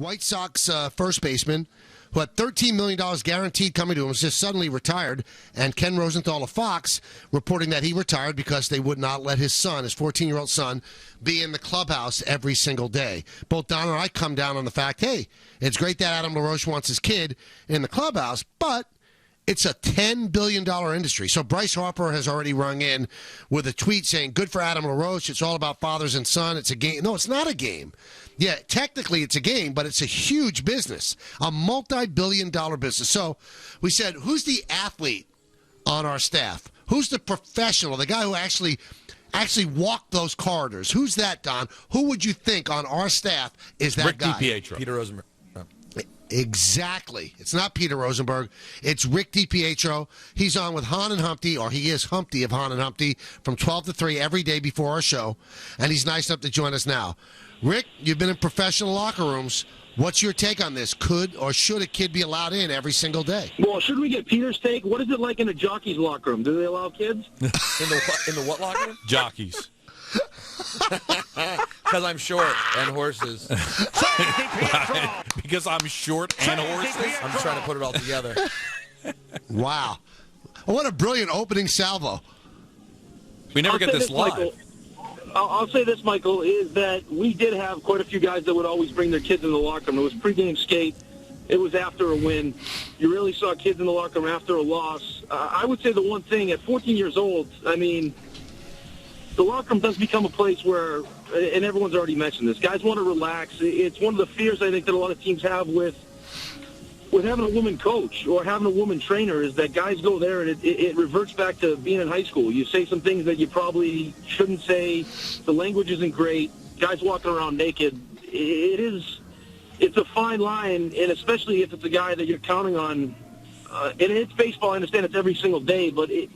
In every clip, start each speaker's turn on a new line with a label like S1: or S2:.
S1: White Sox first baseman who had $13 million guaranteed coming to him, was just suddenly retired, and Ken Rosenthal of Fox reporting that he retired because they would not let his son, his 14-year-old son, be in the clubhouse every single day. Both Don and I come down on the fact, hey, it's great that Adam LaRoche wants his kid in the clubhouse, but it's a $10 billion industry. So Bryce Harper has already rung in with a tweet saying, good for Adam LaRoche. It's all about fathers and son. It's a game. No, it's not a game. Yeah, technically it's a game, but it's a huge business, a multi-billion-dollar business. So we said, who's the athlete on our staff? Who's the professional, the guy who actually walked those corridors? Who's that, Don? Who would you think on our staff is that guy?
S2: Rick DiPietro.
S3: Peter Rosenberg.
S1: Exactly. It's not Peter Rosenberg. It's Rick DiPietro. He's on with Hahn and Humpty, or he is Humpty of Hahn and Humpty, from 12 to 3 every day before our show, and he's nice enough to join us now. Rick, you've been in professional locker rooms. What's your take on this? Could or should a kid be allowed in every single day?
S4: Well, should we get Peter's take? What is it like in a jockey's locker room? Do they allow kids?
S3: In the what locker room?
S2: Jockeys.
S3: Because I'm short and horses.
S2: Because I'm short and horses?
S3: I'm trying to put it all together.
S1: Wow. What a brilliant opening salvo.
S2: We never get this live.
S4: Michael, I'll say this, Michael, is that we did have quite a few guys that would always bring their kids in the locker room. It was pregame skate. It was after a win. You really saw kids in the locker room after a loss. I would say the one thing, at 14 years old, I mean, the locker room does become a place where, and everyone's already mentioned this, guys want to relax. It's one of the fears, I think, that a lot of teams have with having a woman coach or having a woman trainer, is that guys go there and it reverts back to being in high school. You say some things that you probably shouldn't say. The language isn't great. Guys walking around naked. It's a fine line, and especially if it's a guy that you're counting on. And it's baseball. I understand it's every single day, but it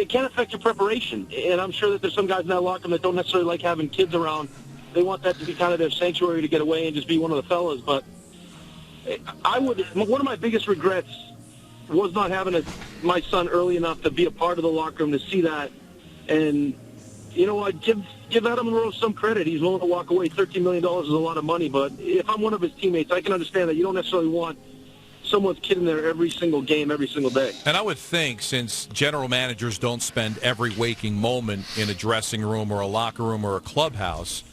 S4: can affect your preparation. And I'm sure that there's some guys in that locker room that don't necessarily like having kids around. They want that to be kind of their sanctuary to get away and just be one of the fellas. But one of my biggest regrets was not having my son early enough to be a part of the locker room, to see that. And, you know, I'd give Adam LaRoche some credit. He's willing to walk away. $13 million is a lot of money. But if I'm one of his teammates, I can understand that you don't necessarily want someone's kid in there every single game, every single day.
S2: And I would think, since general managers don't spend every waking moment in a dressing room or a locker room or a clubhouse,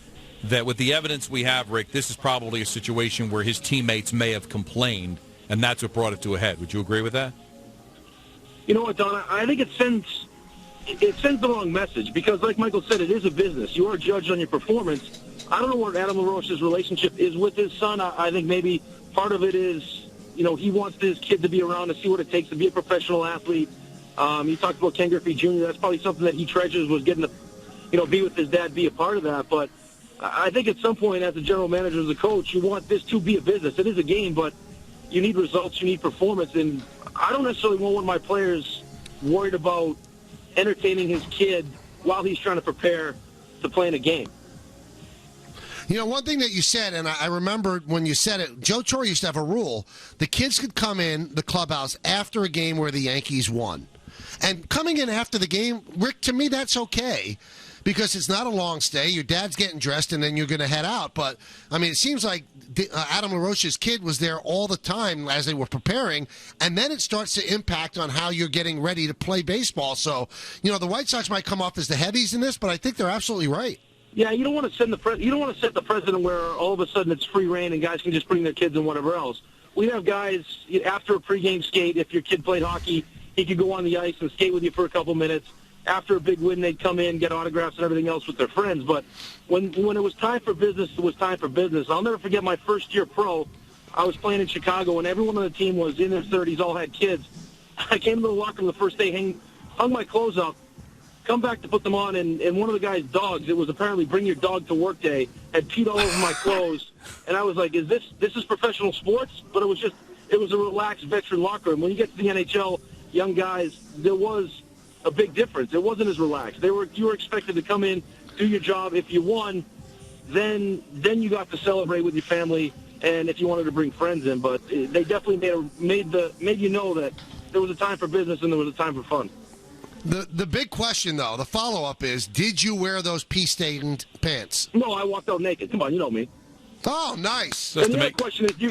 S2: that with the evidence we have, Rick, this is probably a situation where his teammates may have complained, and that's what brought it to a head. Would you agree with that?
S4: You know what, Don? I think it sends the wrong message, because, like Michael said, it is a business. You are judged on your performance. I don't know what Adam LaRoche's relationship is with his son. I think maybe part of it is, you know, he wants his kid to be around to see what it takes to be a professional athlete. He talked about Ken Griffey Jr. That's probably something that he treasures, was getting to, you know, be with his dad, be a part of that. But I think at some point, as a general manager, as a coach, you want this to be a business. It is a game, but you need results, you need performance. And I don't necessarily want one of my players worried about entertaining his kid while he's trying to prepare to play in a game.
S1: You know, one thing that you said, and I remember when you said it, Joe Torre used to have a rule. The kids could come in the clubhouse after a game where the Yankees won. And coming in after the game, Rick, to me, that's okay, because it's not a long stay. Your dad's getting dressed, and then you're going to head out. But, I mean, it seems like Adam LaRoche's kid was there all the time as they were preparing, and then it starts to impact on how you're getting ready to play baseball. So, you know, the White Sox might come off as the heavies in this, but I think they're absolutely right.
S4: Yeah, you don't want to set the precedent where all of a sudden it's free reign and guys can just bring their kids and whatever else. We have guys, after a pregame skate, if your kid played hockey, he could go on the ice and skate with you for a couple minutes. After a big win, they'd come in, get autographs and everything else with their friends. But when it was time for business, it was time for business. I'll never forget my first year pro. I was playing in Chicago, and everyone on the team was in their 30s, all had kids. I came to the locker room the first day, hung my clothes up, come back to put them on, and one of the guy's dogs, it was apparently bring your dog to work day, had peed all over my clothes. And I was like, this is professional sports? But it was a relaxed veteran locker room. When you get to the NHL, young guys, there was a big difference. It wasn't as relaxed. You were expected to come in, do your job. If you won, then you got to celebrate with your family, and if you wanted to bring friends in. But they definitely made you know that there was a time for business and there was a time for fun.
S1: The big question, though, the follow-up is, did you wear those pee-stained pants?
S4: No, I walked out naked. Come on, you know me.
S1: Oh, nice.
S2: Just
S4: And
S2: to
S4: the other
S2: make,
S4: question is, do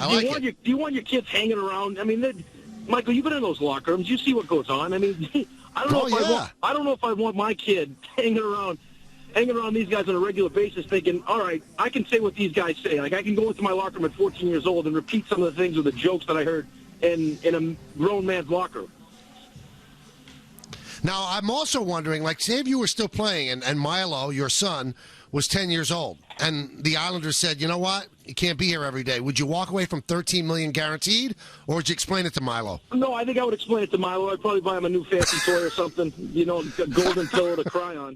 S4: you want your kids hanging around? I mean, Michael, you've been in those locker rooms. You see what goes on. I mean, I don't know if I want my kid hanging around these guys on a regular basis thinking, all right, I can say what these guys say. Like, I can go into my locker room at 14 years old and repeat some of the things or the jokes that I heard in a grown man's locker room.
S1: Now, I'm also wondering, like, say if you were still playing and Milo, your son, was 10 years old, and the Islanders said, you know what, you can't be here every day. Would you walk away from $13 million guaranteed, or would you explain it to Milo?
S4: No, I think I would explain it to Milo. I'd probably buy him a new fancy toy or something, a golden pillow to cry on.